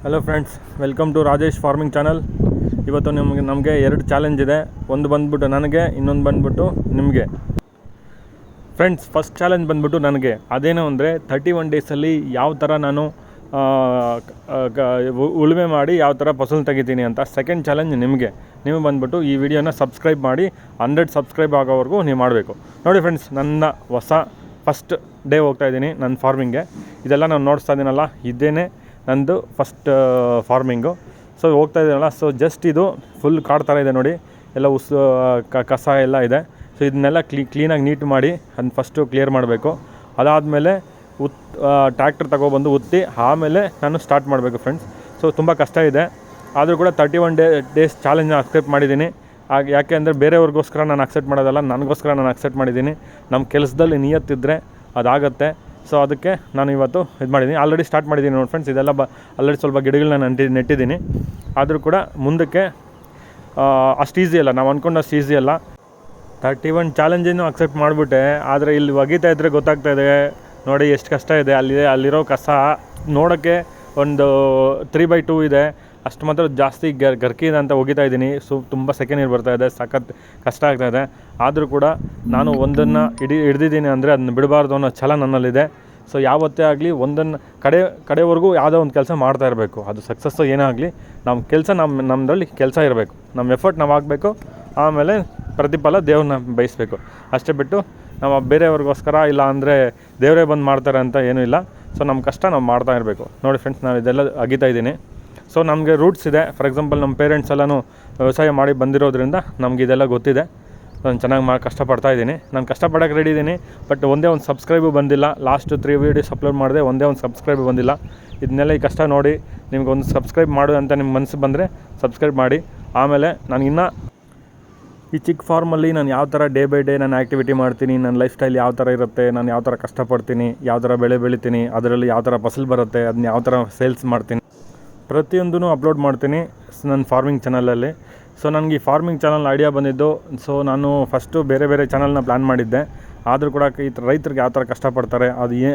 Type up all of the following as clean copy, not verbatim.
Hello friends, welcome to Rajesh farming channel. ಇವತ್ತು ನಮಗೆ ಎರಡು ಚಾಲೆಂಜ್ ಇದೆ. ಒಂದು ಬಂದ್ಬಿಟ್ಟು ನನಗೆ, ಇನ್ನೊಂದು ಬಂದ್ಬಿಟ್ಟು ನಿಮಗೆ. ಫ್ರೆಂಡ್ಸ್, ಫಸ್ಟ್ ಚಾಲೆಂಜ್ ಬಂದ್ಬಿಟ್ಟು ನನಗೆ. ಅದೇನು ಅಂದರೆ 31 ಡೇಸಲ್ಲಿ ಯಾವ ಥರ ನಾನು ಉಳುಮೆ ಮಾಡಿ ಯಾವ ಥರ ಫಸಲು ತೆಗಿತೀನಿ ಅಂತ. ಸೆಕೆಂಡ್ ಚಾಲೆಂಜ್ ನಿಮಗೆ. ನೀವು ಬಂದ್ಬಿಟ್ಟು ಈ ವಿಡಿಯೋನ ಸಬ್ಸ್ಕ್ರೈಬ್ ಮಾಡಿ 100 ಸಬ್ಸ್ಕ್ರೈಬ್ ಆಗೋವರೆಗೂ ನೀವು ಮಾಡಬೇಕು. ನೋಡಿ ಫ್ರೆಂಡ್ಸ್, ನನ್ನ ಫಸ್ಟ್ ಡೇ ಹೋಗ್ತಾಯಿದ್ದೀನಿ ನನ್ನ ಫಾರ್ಮಿಂಗ್ಗೆ. ಇದೆಲ್ಲ ನಾನು ನೋಡಿಸ್ತಾ ಇದ್ದೀನಲ್ಲ, ಇದೇನೇ ನಂದು ಫಸ್ಟ್ ಫಾರ್ಮಿಂಗು. ಸೊ ಹೋಗ್ತಾಯಿದ್ದೀನಲ್ಲ, ಸೊ ಜಸ್ಟ್ ಇದು ಫುಲ್ ಕಾಡು ಥರ ಇದೆ ನೋಡಿ, ಎಲ್ಲ ಕಸ ಎಲ್ಲ ಇದೆ. ಸೊ ಇದನ್ನೆಲ್ಲ ಕ್ಲೀನಾಗಿ ನೀಟ್ ಮಾಡಿ ಅದನ್ನ ಫಸ್ಟು ಕ್ಲಿಯರ್ ಮಾಡಬೇಕು. ಅದಾದಮೇಲೆ ಟ್ರ್ಯಾಕ್ಟರ್ ತಗೊಬಂದು ಉತ್ತಿ ಆಮೇಲೆ ನಾನು ಸ್ಟಾರ್ಟ್ ಮಾಡಬೇಕು ಫ್ರೆಂಡ್ಸ್. ಸೊ ತುಂಬ ಕಷ್ಟ ಇದೆ, ಆದರೂ ಕೂಡ 31 ಡೇಸ್ ಚಾಲೆಂಜ್ನ ಅಕ್ಸೆಪ್ಟ್ ಮಾಡಿದ್ದೀನಿ. ಯಾಕೆ ಅಂದರೆ ಬೇರೆಯವ್ರಿಗೋಸ್ಕರ ನಾನು ಅಕ್ಸೆಪ್ಟ್ ಮಾಡೋದಲ್ಲ, ನನಗೋಸ್ಕರ ನಾನು ಅಕ್ಸೆಪ್ಟ್ ಮಾಡಿದ್ದೀನಿ. ನಮ್ಮ ಕೆಲಸದಲ್ಲಿ ನಿಯತ್ತಿದ್ದರೆ ಅದಾಗತ್ತೆ. ಸೊ ಅದಕ್ಕೆ ನಾನು ಇವತ್ತು ಇದು ಮಾಡಿದ್ದೀನಿ. ಆಲ್ರೆಡಿ ಸ್ಟಾರ್ಟ್ ಮಾಡಿದ್ದೀನಿ ನೋಡಿ ಫ್ರೆಂಡ್ಸ್. ಇದೆಲ್ಲ ಆಲ್ರೆಡಿ ಸ್ವಲ್ಪ ಗಿಡಗಳನ್ನ ನೆಟ್ಟಿದ್ದೀನಿ. ಆದರೂ ಕೂಡ ಮುಂದಕ್ಕೆ ಅಷ್ಟು ಈಸಿ ಅಲ್ಲ, ನಾವು ಅಂದ್ಕೊಂಡಷ್ಟು ಈಸಿ ಅಲ್ಲ. 31 ಚಾಲೆಂಜನ್ನು ಅಕ್ಸೆಪ್ಟ್ ಮಾಡಿಬಿಟ್ಟೆ, ಆದರೆ ಇಲ್ಲಿ ಒಗಿತಾ ಇದ್ದರೆ ಗೊತ್ತಾಗ್ತಾಯಿದೆ ನೋಡಿ ಎಷ್ಟು ಕಷ್ಟ ಇದೆ. ಅಲ್ಲಿರೋ ಕಸ ನೋಡೋಕ್ಕೆ ಒಂದು 3/2 ಇದೆ, ಅಷ್ಟು ಮಾತ್ರ ಜಾಸ್ತಿ ಗರ್ಕಿ ಇದೆ ಅಂತ ಒಗಿತಾ ಇದ್ದೀನಿ. ಸೊ ತುಂಬ ಸೆಕೆ ನೀರು ಬರ್ತಾಯಿದೆ, ಸಖತ್ ಕಷ್ಟ ಆಗ್ತಾಯಿದೆ. ಆದರೂ ಕೂಡ ನಾನು ಒಂದನ್ನು ಹಿಡ್ದಿದ್ದೀನಿ ಅಂದರೆ ಅದನ್ನ ಬಿಡಬಾರ್ದು ಅನ್ನೋ ಛಲ ನನ್ನಲ್ಲಿದೆ. ಸೊ ಯಾವತ್ತೇ ಆಗಲಿ ಒಂದನ್ನು ಕಡೆವರೆಗೂ ಯಾವುದೋ ಒಂದು ಕೆಲಸ ಮಾಡ್ತಾ ಇರಬೇಕು. ಅದು ಸಕ್ಸಸ್ಸು ಏನೇ ಆಗಲಿ, ನಮ್ಮ ಕೆಲಸ ನಮ್ಮದ್ರಲ್ಲಿ ಕೆಲಸ ಇರಬೇಕು, ನಮ್ಮ ಎಫರ್ಟ್ ನಾವು ಹಾಕಬೇಕು. ಆಮೇಲೆ ಪ್ರತಿಫಲ ದೇವ್ರನ್ನ ಬಯಸಬೇಕು. ಅಷ್ಟೇ ಬಿಟ್ಟು ನಾವು ಬೇರೆಯವ್ರಿಗೋಸ್ಕರ ಇಲ್ಲ ಅಂದರೆ ದೇವರೇ ಬಂದು ಮಾಡ್ತಾರೆ ಅಂತ ಏನೂ ಇಲ್ಲ. ಸೊ ನಮ್ಮ ಕಷ್ಟ ನಾವು ಮಾಡ್ತಾ ಇರಬೇಕು. ನೋಡಿ ಫ್ರೆಂಡ್ಸ್, ನಾವು ಇದೆಲ್ಲ ಅಗಿತಾ ಇದ್ದೀನಿ. ಸೊ ನಮಗೆ ರೂಟ್ಸ್ ಇದೆ. ಫಾರ್ ಎಕ್ಸಾಂಪಲ್ ನಮ್ಮ ಪೇರೆಂಟ್ಸ್ ಎಲ್ಲನೂ ವ್ಯವಸಾಯ ಮಾಡಿ ಬಂದಿರೋದ್ರಿಂದ ನಮ್ಗೆ ಇದೆಲ್ಲ ಗೊತ್ತಿದೆ. ನಾನು ಚೆನ್ನಾಗಿ ಕಷ್ಟಪಡ್ತಾಯಿದ್ದೀನಿ. ನಾನು ಕಷ್ಟಪಡೋಕ್ಕೆ ರೆಡಿ ಇದ್ದೀನಿ. ಬಟ್ ಒಂದೇ ಒಂದು ಸಬ್ಸ್ಕ್ರೈಬು ಬಂದಿಲ್ಲ. ಲಾಸ್ಟ್ 3 ವೀಡಿಯೋಸ್ ಅಪ್ಲೋಡ್ ಮಾಡಿದೆ, ಒಂದೇ ಒಂದು ಸಬ್ಸ್ಕ್ರೈಬು ಬಂದಿಲ್ಲ. ಇದನ್ನೆಲ್ಲ ಈ ಕಷ್ಟ ನೋಡಿ ನಿಮ್ಗೊಂದು ಸಬ್ಸ್ಕ್ರೈಬ್ ಮಾಡು ಅಂತ ನಿಮ್ಮ ಮನಸ್ಸು ಬಂದರೆ ಸಬ್ಸ್ಕ್ರೈಬ್ ಮಾಡಿ. ಆಮೇಲೆ ನಾನು ಇನ್ನೂ ಈ ಚಿಕ್ಕ ಫಾರ್ಮಲ್ಲಿ ನಾನು ಯಾವ ಥರ ಡೇ ಬೈ ಡೇ ನಾನು ಆ್ಯಕ್ಟಿವಿಟಿ ಮಾಡ್ತೀನಿ, ನನ್ನ ಲೈಫ್ ಸ್ಟೈಲ್ ಯಾವ ಥರ ಇರುತ್ತೆ, ನಾನು ಯಾವ ಥರ ಕಷ್ಟಪಡ್ತೀನಿ, ಯಾವ ಥರ ಬೆಳೆ ಬೆಳಿತೀನಿ, ಅದರಲ್ಲಿ ಯಾವ ಥರ ಫಸಲು ಬರುತ್ತೆ, ಅದನ್ನ ಯಾವ ಥರ ಸೇಲ್ಸ್ ಮಾಡ್ತೀನಿ, ಪ್ರತಿಯೊಂದೂ ಅಪ್ಲೋಡ್ ಮಾಡ್ತೀನಿ ನನ್ನ ಫಾರ್ಮಿಂಗ್ ಚಾನಲಲ್ಲಿ. ಸೊ ನನಗೆ ಈ ಫಾರ್ಮಿಂಗ್ ಚಾನಲ್ ಐಡಿಯಾ ಬಂದಿದ್ದು, ಸೊ ನಾನು ಫಸ್ಟು ಬೇರೆ ಚಾನಲ್ನ ಪ್ಲ್ಯಾನ್ ಮಾಡಿದ್ದೆ. ಆದರೂ ಕೂಡ ಈ ರೈತರಿಗೆ ಯಾವ ಥರ ಕಷ್ಟಪಡ್ತಾರೆ,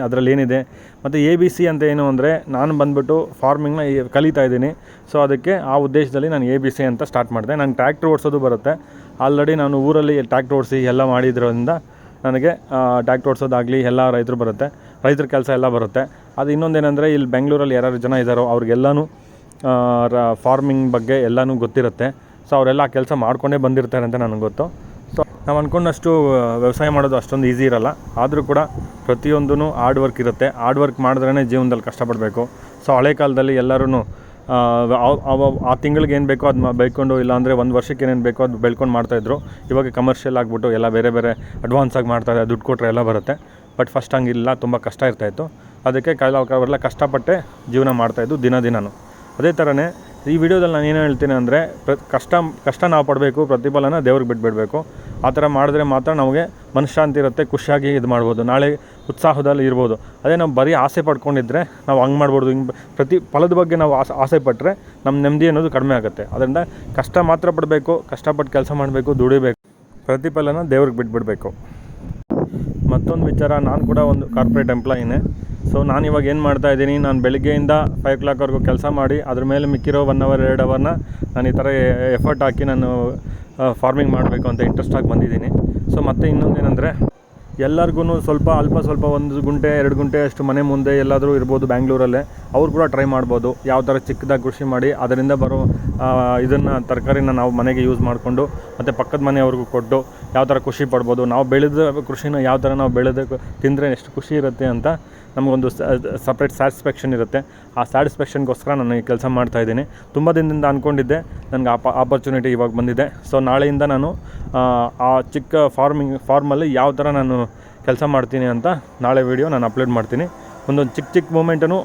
ಅದರಲ್ಲಿ ಏನಿದೆ, ಮತ್ತು ABC ಅಂತ ಏನು ಅಂದರೆ ನಾನು ಬಂದುಬಿಟ್ಟು ಫಾರ್ಮಿಂಗ್ನ ಕಲಿತಾ ಇದ್ದೀನಿ. ಸೊ ಅದಕ್ಕೆ ಆ ಉದ್ದೇಶದಲ್ಲಿ ನಾನು ABC ಅಂತ ಸ್ಟಾರ್ಟ್ ಮಾಡಿದೆ. ನಾನು ಟ್ರ್ಯಾಕ್ಟ್ರ್ ಓಡಿಸೋದು ಬರುತ್ತೆ. ಆಲ್ರೆಡಿ ನಾನು ಊರಲ್ಲಿ ಟ್ರ್ಯಾಕ್ಟ್ರ್ ಓಡಿಸಿ ಎಲ್ಲ ಮಾಡಿದ್ರಿಂದ ನನಗೆ ಟ್ರ್ಯಾಕ್ಟ್ರ್ ಓಡಿಸೋದಾಗಲಿ ಎಲ್ಲ ರೈತರ ಕೆಲಸ ಎಲ್ಲ ಬರುತ್ತೆ. ಅದು ಇನ್ನೊಂದೇನೆಂದರೆ ಇಲ್ಲಿ ಬೆಂಗಳೂರಲ್ಲಿ ಯಾರು ಜನ ಇದ್ದಾರೋ ಅವ್ರಿಗೆಲ್ಲನೂ ಫಾರ್ಮಿಂಗ್ ಬಗ್ಗೆ ಎಲ್ಲನೂ ಗೊತ್ತಿರುತ್ತೆ. ಸೊ ಅವರೆಲ್ಲ ಕೆಲಸ ಮಾಡ್ಕೊಂಡೇ ಬಂದಿರ್ತಾರೆ ಅಂತ ನನಗೆ ಗೊತ್ತು. ಸೊ ನಾವು ಅಂದ್ಕೊಂಡಷ್ಟು ವ್ಯವಸಾಯ ಮಾಡೋದು ಅಷ್ಟೊಂದು ಈಸಿ ಇರೋಲ್ಲ. ಆದರೂ ಕೂಡ ಪ್ರತಿಯೊಂದೂ ಹಾರ್ಡ್ ವರ್ಕ್ ಇರುತ್ತೆ. ಹಾರ್ಡ್ ವರ್ಕ್ ಮಾಡಿದ್ರೇ ಜೀವನದಲ್ಲಿ ಕಷ್ಟಪಡಬೇಕು. ಸೊ ಹಳೆ ಕಾಲದಲ್ಲಿ ಎಲ್ಲರೂ ಆ ತಿಂಗಳಿಗೆ ಏನು ಬೇಕೋ ಅದು ಬೆಳ್ಕೊಂಡು, ಇಲ್ಲಾಂದರೆ ಒಂದು ವರ್ಷಕ್ಕೆ ಏನೇನು ಬೇಕೋ ಅದು ಬೆಳ್ಕೊಂಡು ಮಾಡ್ತಾಯಿದ್ರು. ಇವಾಗ ಕಮರ್ಷಿಯಲ್ ಆಗಿಬಿಟ್ಟು ಎಲ್ಲ ಬೇರೆ ಅಡ್ವಾನ್ಸಾಗಿ ಮಾಡ್ತಾರೆ, ದುಡ್ಡು ಕೊಟ್ಟರೆ ಎಲ್ಲ ಬರುತ್ತೆ. ಬಟ್ ಫಸ್ಟ್ ಹಂಗಿಲ್ಲ, ತುಂಬ ಕಷ್ಟ ಇರ್ತಾಯಿತ್ತು. ಅದಕ್ಕೆ ಅವರೆಲ್ಲ ಕಷ್ಟಪಟ್ಟೆ ಜೀವನ ಮಾಡ್ತಾಯಿದ್ದು ದಿನನೂ. ಅದೇ ಥರನೇ ಈ ವಿಡಿಯೋದಲ್ಲಿ ನಾನು ಏನು ಹೇಳ್ತೀನಿ ಅಂದರೆ ಕಷ್ಟ ನಾವು ಪಡಬೇಕು, ಪ್ರತಿಫಲನ ದೇವ್ರಿಗೆ ಬಿಟ್ಬಿಡಬೇಕು. ಆ ಥರ ಮಾಡಿದ್ರೆ ಮಾತ್ರ ನಮಗೆ ಮನಃಶಾಂತಿ ಇರುತ್ತೆ, ಖುಷಿಯಾಗಿ ಇದು ಮಾಡ್ಬೋದು, ನಾಳೆ ಉತ್ಸಾಹದಲ್ಲಿ ಇರ್ಬೋದು. ಅದೇ ನಾವು ಬರೀ ಆಸೆ ಪಡ್ಕೊಂಡಿದ್ರೆ ನಾವು ಹಂಗೆ ಮಾಡ್ಬೋದು. ಹಿಂಗೆ ಫಲದ ಬಗ್ಗೆ ನಾವು ಆಸೆ ಪಟ್ಟರೆ ನಮ್ಮ ನೆಮ್ಮದಿ ಅನ್ನೋದು ಕಡಿಮೆ ಆಗುತ್ತೆ. ಅದರಿಂದ ಕಷ್ಟ ಮಾತ್ರ ಪಡಬೇಕು, ಕಷ್ಟಪಟ್ಟು ಕೆಲಸ ಮಾಡಬೇಕು, ದುಡಿಬೇಕು, ಪ್ರತಿಫಲನ ದೇವ್ರಿಗೆ ಬಿಟ್ಬಿಡಬೇಕು. ಮತ್ತೊಂದು ವಿಚಾರ, ನಾನು ಕೂಡ ಒಂದು ಕಾರ್ಪೊರೇಟ್ ಎಂಪ್ಲಾಯಿನೇ. ಸೊ ನಾನು ಇವಾಗ ಏನು ಮಾಡ್ತಾಯಿದ್ದೀನಿ, ನಾನು ಬೆಳಗ್ಗೆಯಿಂದ 5 o'clockವರೆಗೂ ಕೆಲಸ ಮಾಡಿ ಅದ್ರ ಮೇಲೆ ಮಿಕ್ಕಿರೋ 1 hour 2 hourನ ನಾನು ಈ ಥರ ಎಫರ್ಟ್ ಹಾಕಿ ನಾನು ಫಾರ್ಮಿಂಗ್ ಮಾಡಬೇಕು ಅಂತ ಇಂಟ್ರೆಸ್ಟಾಗಿ ಬಂದಿದ್ದೀನಿ. ಸೊ ಮತ್ತು ಇನ್ನೊಂದೇನೆಂದರೆ ಎಲ್ಲರಿಗೂ ಸ್ವಲ್ಪ 1 ಗುಂಟೆ 2 ಗುಂಟೆ ಅಷ್ಟು ಮನೆ ಮುಂದೆ ಎಲ್ಲಾದರೂ ಇರ್ಬೋದು ಬ್ಯಾಂಗ್ಳೂರಲ್ಲೇ, ಅವ್ರು ಕೂಡ ಟ್ರೈ ಮಾಡ್ಬೋದು. ಯಾವ ಥರ ಚಿಕ್ಕದಾಗಿ ಕೃಷಿ ಮಾಡಿ ಅದರಿಂದ ಬರೋ ಇದನ್ನು ತರಕಾರಿನ ನಾವು ಮನೆಗೆ ಯೂಸ್ ಮಾಡಿಕೊಂಡು ಮತ್ತು ಪಕ್ಕದ ಮನೆಯವ್ರಿಗೂ ಕೊಟ್ಟು ಯಾವ ಥರ ಖುಷಿ ಪಡ್ಬೋದು. ನಾವು ಬೆಳೆದ ಕೃಷಿನ ಯಾವ ಥರ ನಾವು ತಿಂದರೆ ಎಷ್ಟು ಖುಷಿ ಇರುತ್ತೆ ಅಂತ ನಮಗೊಂದು ಸಪ್ರೇಟ್ ಸ್ಯಾಟಿಸ್ಫ್ಯಾಕ್ಷನ್ ಇರುತ್ತೆ. ಆ ಸ್ಯಾಟಿಸ್ಫ್ಯಾಕ್ಷನ್ಗೋಸ್ಕರ ನಾನು ಈ ಕೆಲಸ ಮಾಡ್ತಾಯಿದ್ದೀನಿ. ತುಂಬ ದಿನದಿಂದ ಅಂದ್ಕೊಂಡಿದ್ದೆ, ನನಗೆ ಆಪರ್ಚುನಿಟಿ ಇವಾಗ ಬಂದಿದೆ. ಸೊ ನಾಳೆಯಿಂದ ನಾನು ಆ ಚಿಕ್ಕ ಫಾರ್ಮಲ್ಲಿ ಯಾವ ಥರ ನಾನು ಕೆಲಸ ಮಾಡ್ತೀನಿ ಅಂತ ನಾಳೆ ವಿಡಿಯೋ ನಾನು ಅಪ್ಲೋಡ್ ಮಾಡ್ತೀನಿ. ಒಂದೊಂದು ಚಿಕ್ಕ ಮೂಮೆಂಟೂ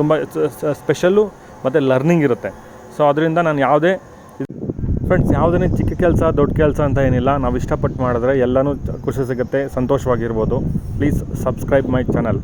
ತುಂಬ ಸ್ಪೆಷಲ್ಲು ಮತ್ತು ಲರ್ನಿಂಗ್ ಇರುತ್ತೆ. ಸೊ ಅದರಿಂದ ನಾನು ಯಾವುದೇ ಚಿಕ್ಕ ಕೆಲಸ ದೊಡ್ಡ ಕೆಲಸ ಅಂತ ಏನಿಲ್ಲ, ನಾವು ಇಷ್ಟಪಟ್ಟು ಮಾಡಿದ್ರೆ ಎಲ್ಲನೂ ಖುಷಿ ಸಿಗುತ್ತೆ, ಸಂತೋಷವಾಗಿರ್ಬೋದು. Please subscribe my channel.